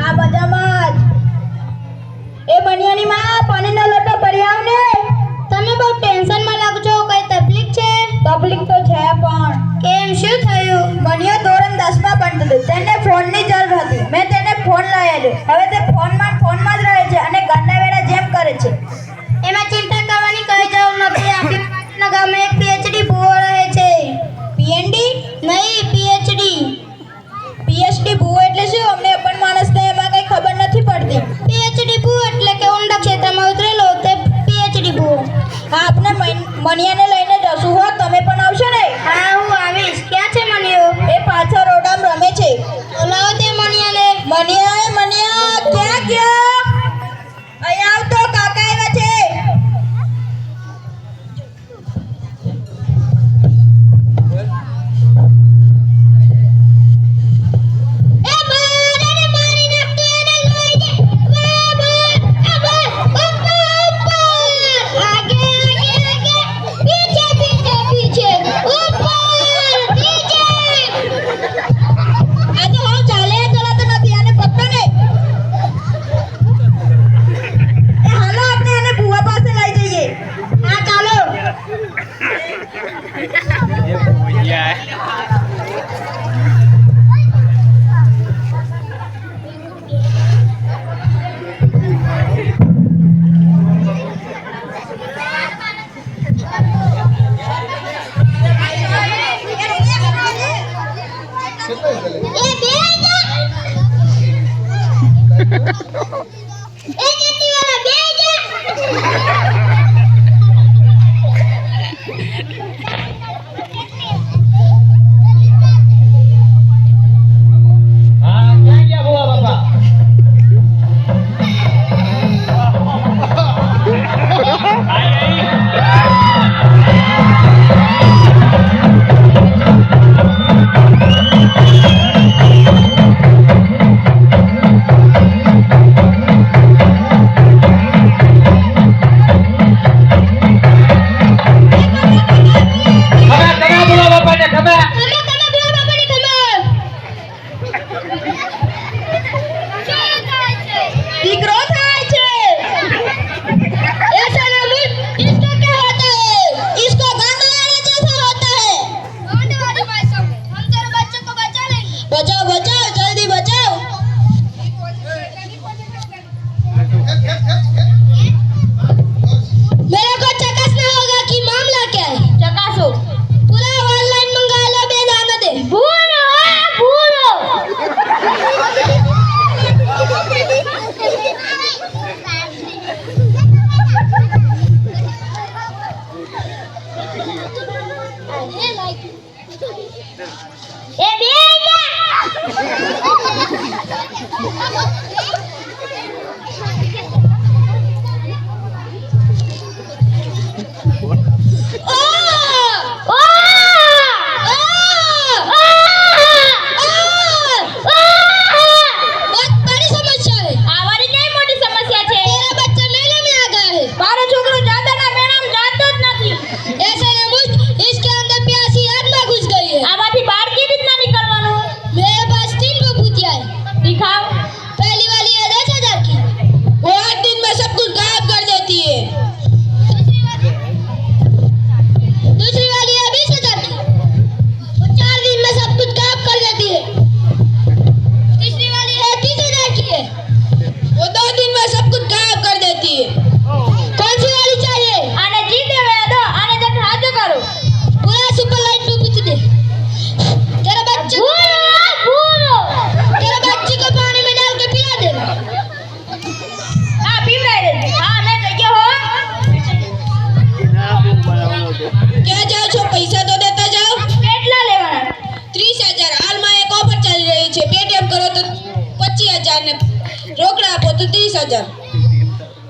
આ મજામાં જ. એ બનિયાની માં પાણીનો લોટો ભરી આવ ને. તમે બહુ ટેન્શનમાં લાગો છો. કઈ તકલીફ છે? તકલીફ તો છે પણ કેમ શું થયું? બનિયો ધોરણ 10 માં ભણતો હતો. તેને ફોનની જરૂર હતી. મેં તેને ફોન લઈ આપ્યો. હવે તે ફોનમાં જ રહે છે અને ગાંડા વેડા જેમ કરે છે. એમાં ચિંતા કરવાની કઈ જરૂર નથી. આપણા ગામમાં એક પીએચડી ભૂવો રહે છે. પીએનડી નહીં, પીએચડી. પીએચડી ભૂવો એટલે શું? અમને પણ માણસને એમાં કઈ ખબર નથી પડતી. પીએચડી ભૂવો એટલે કે ઊંડા ક્ષેત્રમાં ઉતરેલો તે પીએચડી ભૂવો. હા, આપણે મનિયાને લઈને જશું. હો, તમે પણ આવશો ને? હા, હું આવીશ. ક્યાં છે મનિયો? એ પાછળ રોડામાં રમે છે. બોલાવો તે મનિયાને. મનિયા ક્યાં ગયો? અહીં આવતો, કાકા આવ્યા છે.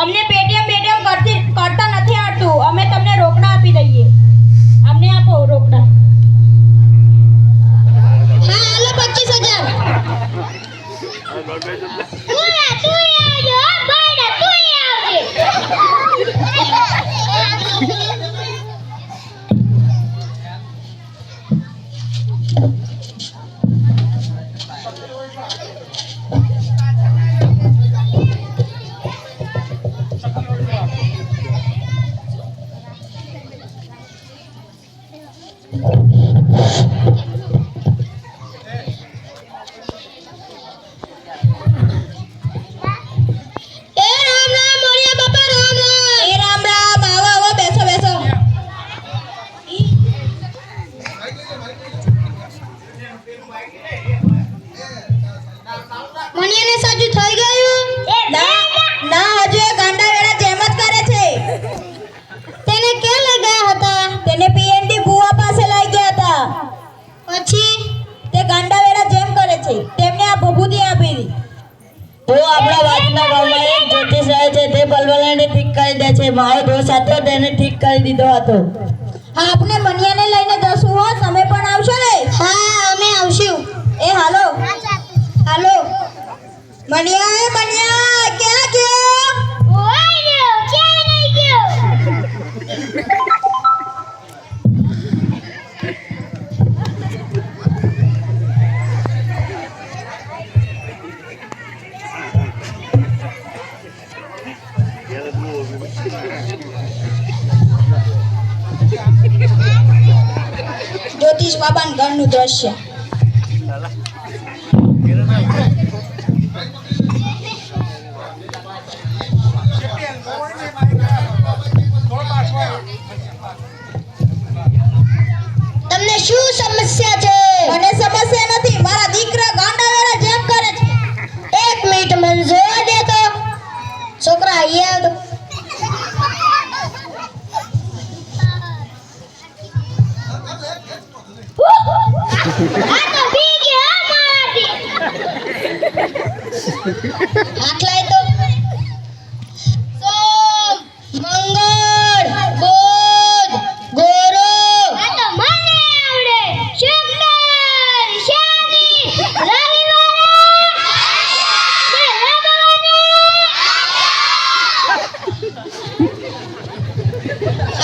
અમને પેટીએમ કરતા નથી આવતું. અમે તમને રોકડા આપી દઈએ. અમને આપો રોકડા. હા, હાલો 25,000. તું આવજો, ભાઈડા તું આવજે. મણિયાને સાચું થઈ ગયું ના હજુ એ ગાંડા વેડા જેમ જ કરે છે. તેને ક્યાં લઈ ગયા હતા? તેને પીએનડી બુઆ પાસે લઈ ગયા હતા. પછી તે ગાંડા વેડા જેમ કરે છે તેમને આ ભભૂતિ આપી હતી. તો આપણા વાતના ગામમાં એક જ્યોતિષ રહે છે, તે બલબલાને ઠીક કરી દે છે. મારો દોસ્ત હતો, તેને ઠીક કરી દીધો હતો. આપણે મનિયાને લઈને જશું હો, તમે પણ આવશો ને? હા, અમે આવશું. એ હાલો હાલો મનિયા ક્યાં ગયો? જ્યોતિષ બાબાના ઘરનું દ્રશ્ય. તમને શું સમસ્યા છે? મને સમસ્યા નથી, મારા દીકરા ગાંડા વેડા જેમ કરે છે. એક મિનિટ મને જોવા દે તો. છોકરા યાદ હાથ લાય તો. સોમ, મંગળ, બુધ, ગુરુ. આ તો મને આવડે. શુક્ર, શનિ,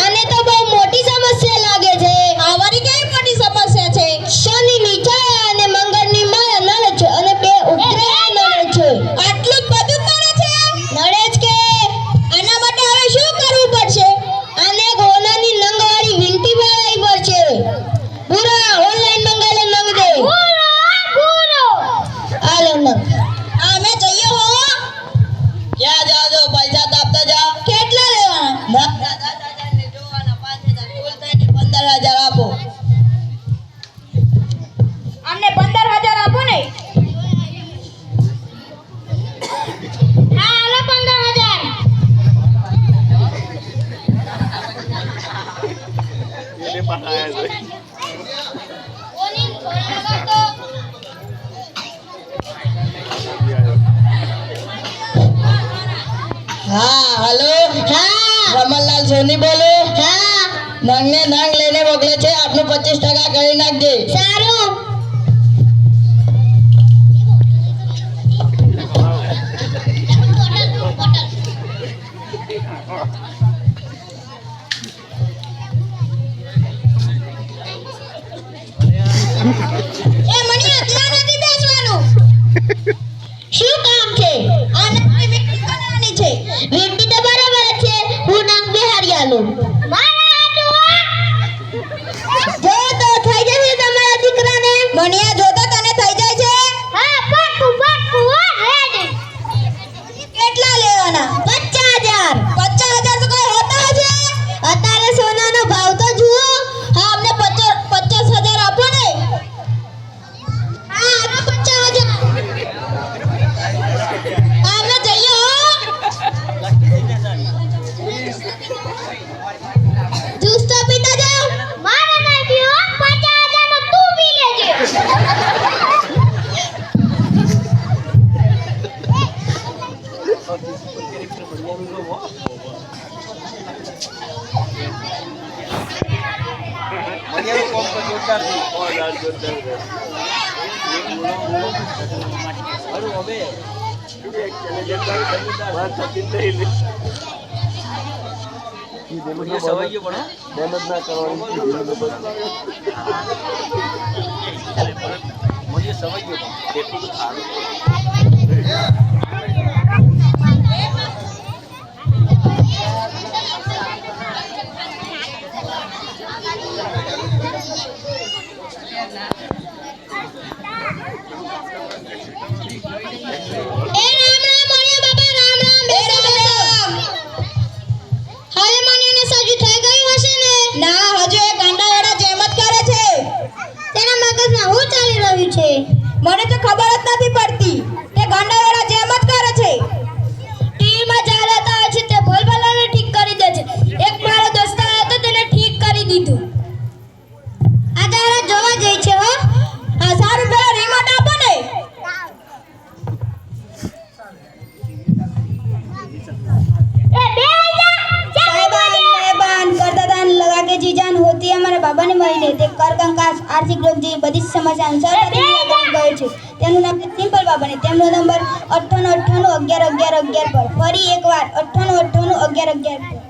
આને તો બહુ મોટી સમસ્યા લાગે છે. અમારી કેવી મોટી સમસ્યા છે? શનિ નીચા અને મંગળની માયા નડે છે અને બે ઉપગ્રહ નડે છે. આટલું જ બધું કરે છે? નડે જ કે આના માટે હવે શું કરવું પડશે? આને હોનાની નંગવાળી વીંટી બનાવવી પડશે. પૂરા ઓનલાઈન મંગાલે નંગ દે. આલે નંગ. અમે જઈએ હો. ક્યાં જાઓ છો? પૈસા તો આપતા જાઓ. કેટલા લેવાના? દાદાને જોવાના 5,000 કુલ થઈને 15,000 આપો. અમને 15,000 આપો ને. હા, આલે 15,000. ઓની થોડી લગાવતો. હા, હલો. હા, રમણલાલ સોની બોલો. હા, નંગને નંગ લઈને મોકલે છે. આપનું 25% કરી નાખજે. સારું. એ મણિયા ત્યાં નથી બેસવાનું. શું કામ છે? આને વીંટી બનાવવાની છે. વીંટી તો બરાબર જ છે. હું નામ બિહારિયાનું. જો તો થઈ જશે તમારા દીકરાને. મણિયા જો તો તને થઈ જાય છે. હા, પાક્કું રેડી. કેટલા લેવાના? 50,000. 50,000 તો કોઈ હોતા છે? અત્યારે સોનાનો ભાવ તો જુઓ. હા, અમને 50,000 આપો ને. હા, આનો 50,000. અમે જઈએ હો. જ્યુસ તો પીતા જાઓ. મારે નહીં પીવો. 50,000 નો તું પી લેજે. મને તો ખબર જ નથી પડતી. साहिबान करदादान लगा के जी जान होती है हमारे बाबा ने महीने તે કર કંકાસ આર્થિક રોગ જેવી બધી જ સમસ્યાનું સરળતાથી નિરાકરણ કરે છે તેનું નામ છે સિમ્પલ બાબા ને તેમનો નંબર 9898111111 પર ફરી એકવાર 98981111 પર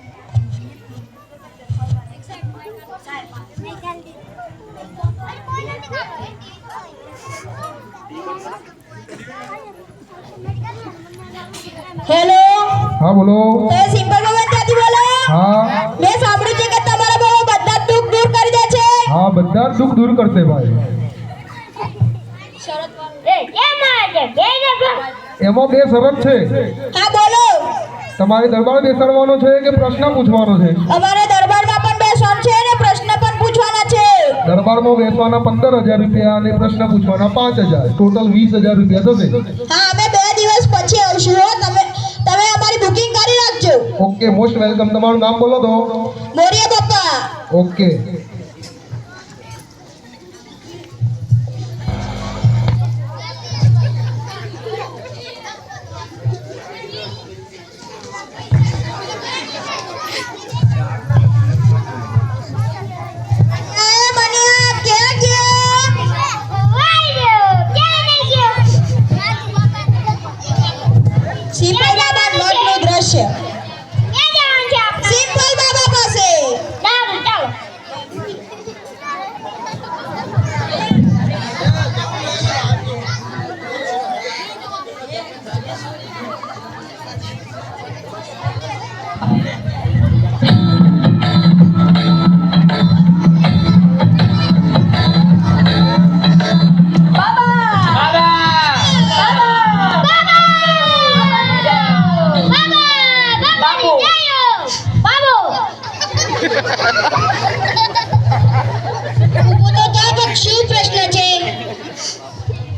હેલો हाँ बोलो। તમે સિમ્પલ બાબા ત્યાંથી બોલો हाँ મેં સાંભળ્યું છે કે તમારા બાબા બધા જ દુઃખ દૂર કરી દે છે हाँ બધા જ દુઃખ દૂર કરશે ભાઈ। એમાં બે શરત છે। હા બોલો તમારે દરબાર બેસાડવાનો છે કે પ્રશ્ન પૂછવાનો છે? અમારે દરબારમાં પણ બેસવાનું છે અને પ્રશ્ન પણ પૂછવાના છે દરબારમાં બેસવાના 15,000 રૂપિયા અને પ્રશ્ન પૂછવાના 5,000, ટોટલ 20,000 રૂપિયા થશે। હા અમે 2 દિવસ પછી આવશું હો તમે અમારી બુકિંગ કરી રાખજો ઓકે, મોસ્ટ વેલકમ। તમારું નામ બોલો તો। મોરિયા પપ્પા ઓકે। સિમ્પલ બાબા નોટનું દ્રશ્ય સિમ્પલ બાબા પાસે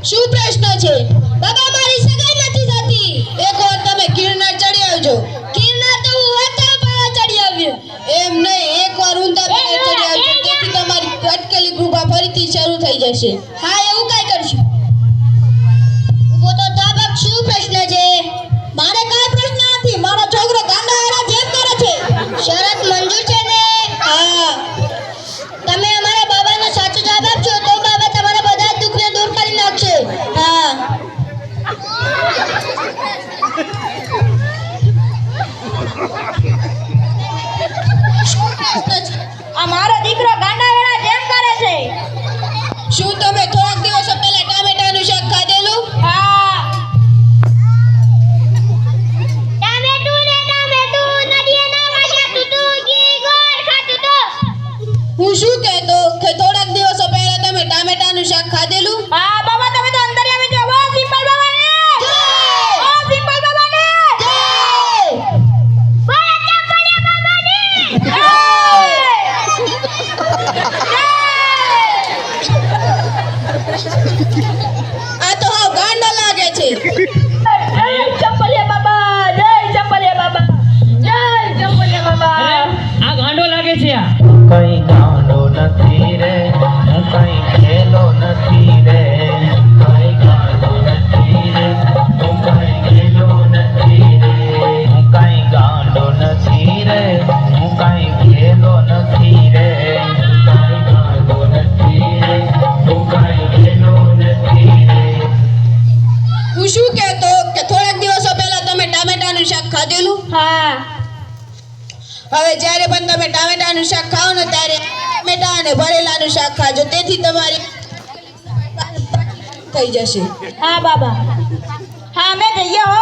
શું પ્રશ્ન છે બાબા મારી સગાઈ નથી થતી એકવાર તમે ગિરનાર ચડી આવજો ગિરનાર તો હું હતા પર ચડી આવ્યો એમ નહીં એકવાર ઊંધા પર ચડી આવજો તેથી તમારી અટકેલી કૃપા ફરીથી શરૂ થઈ જશે હા એવું કઈ કરશું ઉભો તો તાબક શું પ્રશ્ન છે મારે કાઈ પ્રશ્ન નથી મારો છોકરો ગાંડાવાળા જેમ કરે છે શરત મંજૂર છે ને હા તમે અમારા બાબાનો સાચો જવાબ આપશો તો બાબા તમારા બધા દુઃખને દૂર કરી નાખશે હા અમારો દીકરો ગાંડાવાળા જેમ કરે છે શું તમે થોડાક દિવસો પહેલા ટામેટાનું શાક ખાધેલું હા હું શું કહેતો કે થોડાક દિવસો પહેલા તમે ટામેટાનું શાક ખાધેલું હા બાબા તમે તો અંદર આવી જાઓ ઓ સિમ્પલ બાબાને જય ઓ સિમ્પલ બાબાને જય બોલા ચંપલિયા બાબાને જય આ તો હાવ ગાંડા લાગે છે જય ચંપલિયા બાબા જય ચંપલિયા બાબા જય ચંપલિયા બાબા આ ગાંડો લાગે છે આ કઈ ગાંડો નથી રે હું કઈ ખેલો નથી રે કઈ ગાંડો નથી રે હું કઈ ખેલો નથી રે હું કઈ ગાંડો નથી રે હું કઈ ખેલો નથી રે કઈ ગાંડો નથી રે હું કઈ ખેલો નથી રે હું શું કહેતો કે થોડાક દિવસો પહેલા તમે ટામેટાનું શાક ખાધેલું હા હવે જ્યારે પણ તમે ટામેટાનું શાક ખાઓ ને ત્યારે ટામેટા અને ભરેલાનું શાક ખાજો તેથી તમારી થઈ જશે હા બાબા હા અમે જઈએ હો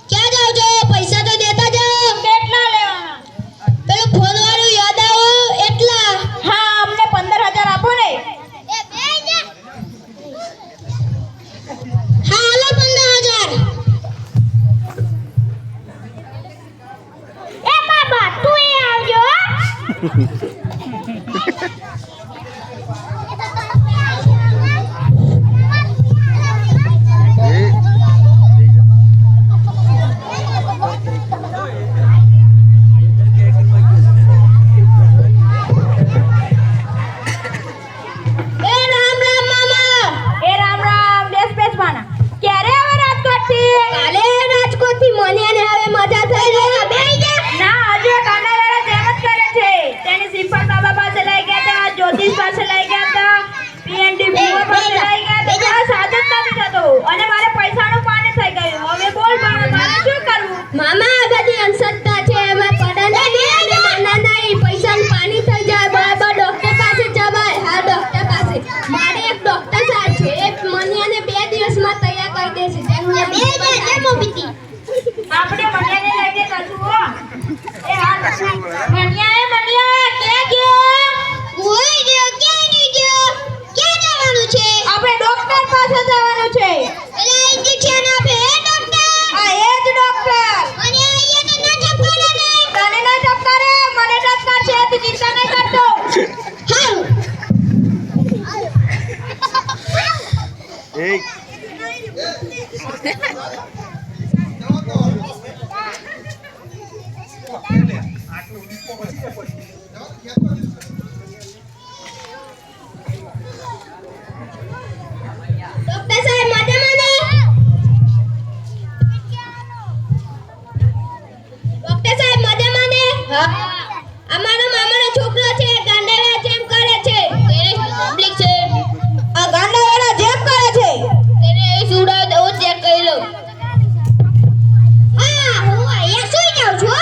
ક્યાં જાવ છો પૈસા તો દેતા જાઓ કેટલા લેવાના પેલું ફોન વાળું યાદ આવો એટલા હા અમને 15,000 આપો ને હા હાલો 15,000 એ બાબા તું એ આવજો રાજકોટ થી મને અને હવે બે જા કેમ ઊભી હતી? આપણે મનિયાને લઈને જશું હો. એ હાલ મનિયા ક્યાં ગયો? ઓય ગયો ક્યાં નહીં ગયો? ક્યાં જવાનું છે? આપણે ડોક્ટર પાસે જવાનું છે. એલા ઇન્જેક્શન આપે હે ડોક્ટર? આ એ જ ડોક્ટર. અને અહીંયા ના ઠપકારે ને. તને ના ઠપકારે, મને ઠપકાર છે. તું ચિંતા નહીં કરતો. હારું. ડોક્ટર સાહેબ મજામાં ને? ડોક્ટર સાહેબ મજામાં ને? અમારો મામાનો છોકરો છે ગાંડાવાળા જેમ કરે છે. તેને તકલીફ છે. આ ગાંડાવાળા જેમ કરે છે. તેને એ સુડાવ દો ચેક કરી લો. હા હું અહીંયા સુઈ જાઉં છું હો.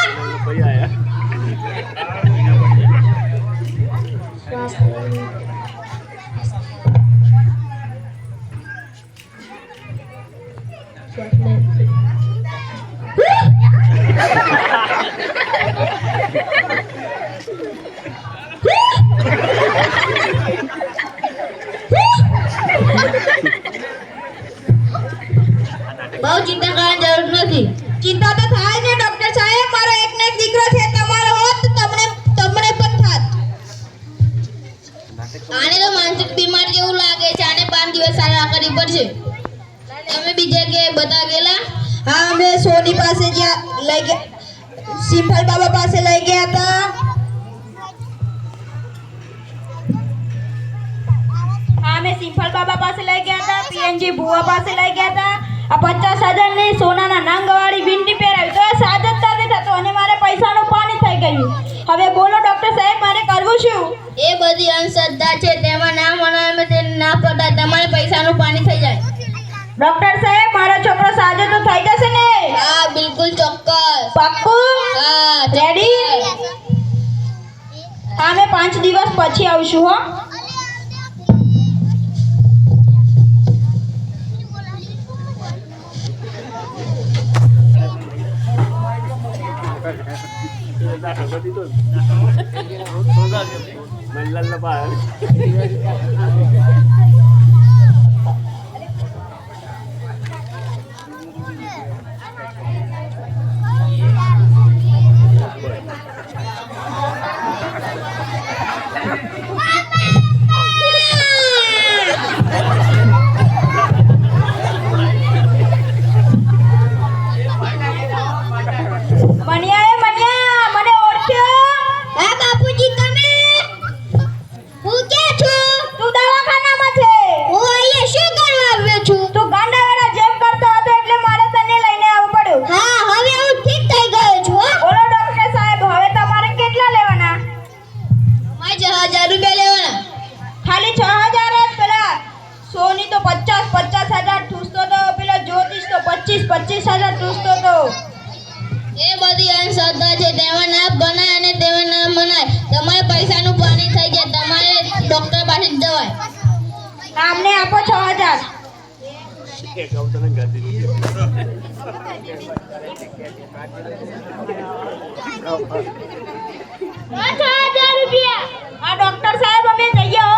બહુ ચિંતા કરવાની જરૂર નથી. ચિંતા તો થાય ને ડોક્ટર સાહેબ. મારો એક ને એક દીકરો છે. તમારો હોત તો તમને પણ થાત. આને તો માનસિક બીમાર જેવું લાગે છે. આને 5 દિવસ સારવાર કરવી પડશે. તમે બીજે કે બધા ગયેલા? હા અમે સોની પાસે જ્યાં લઈ ગયા, સિમ્પલ બાબા પાસે લઈ ગયા હતા. હા અમે સિમ્પલ બાબા પાસે લઈ ગયા હતા. પીએનજી ભુવા પાસે લઈ ગયા હતા. આ 50,000 ની સોનાના નાંગવાળી વીંટી પહેરાવી તો સાજ જ નથી થતો અને મારે પૈસાનું પાણી થઈ ગયું. હવે બોલો ડોક્ટર સાહેબ મારે કરવું શું? એ બધી અંધશ્રદ્ધા છે. તેમાં ના મનાવે તે ના પડાય. તમારે પૈસાનું પાણી થઈ જાય. ડોક્ટર સાહેબ મારો છોકરો સાજો તો થઈ જશે ને? હા બિલકુલ ચોક્કસ. પાક્કું? હા રેડી? હા અમે 5 દિવસ પછી આવશું હો. મનિયા મને ઓળખ્યો? હા બાપુજી તમે? હું ક્યાં છું? તું દવાખાનામાં છે. હું અહીંયા શું કરવા આવ્યો છું? તું ગાંડાવાળા જેમ કરતો હતો એટલે મારે તને લઈને આવવું પડ્યું. હા હવે હું ઠીક થઈ ગયો છું હો. બોલો ડોક્ટર સાહેબ હવે તમારે કેટલા લેવાના? મારે 6,000 રૂપિયા લેવાના. ખાલી 6,000 જ? પેલા સોની તો 50,000 ઠૂસતો તો, પેલો જ્યોતિષ તો 25,000 ઠૂસતો તો. એ બધી અંધશ્રદ્ધા છે. તેમાં ના ગણાય અને તેમાં ના મનાય. તમારે પૈસાનું પાણી થઈ જાય. તમારે ડોક્ટર પાસે જ જવાય. આમને આપો 6,000. હા ડોક્ટર સાહેબ અમે જઈએ હો.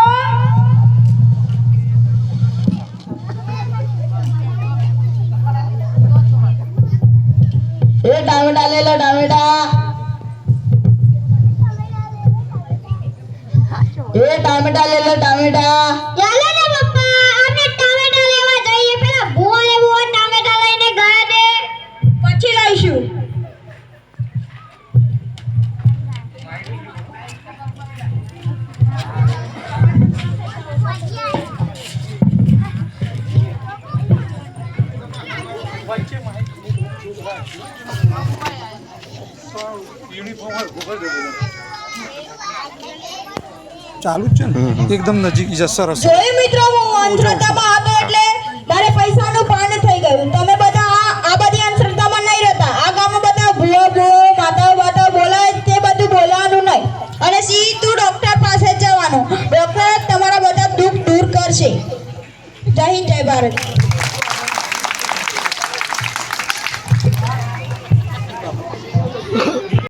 એ ટામેટા લે લો ટામેટા. એ ટામેટા લે લો ટામેટા. ચાલો ને પપ્પા આપણે ટામેટા લેવા જઈએ. પેલા ભુવાને ટામેટા લઈને ગયા ને. પછી લઈશું. ચાલુ જ છે ને એકદમ નજીક છે સરસ જોયું મિત્રો હું અંધશ્રદ્ધામાં હતો એટલે મારે પૈસાનું પાન થઈ ગયું. તમે બધા આ બધી અંધશ્રદ્ધામાં નહીં રહેતા. આ ગામમાં બધા ભૂવો માતાઓ બોલાય તે બધું બોલવાનું નહીં અને સીધું ડોક્ટર પાસે જ જવાનું. ડોક્ટર તમારા બધા દુઃખ દૂર કરશે. જય હિન્દ જય ભારત.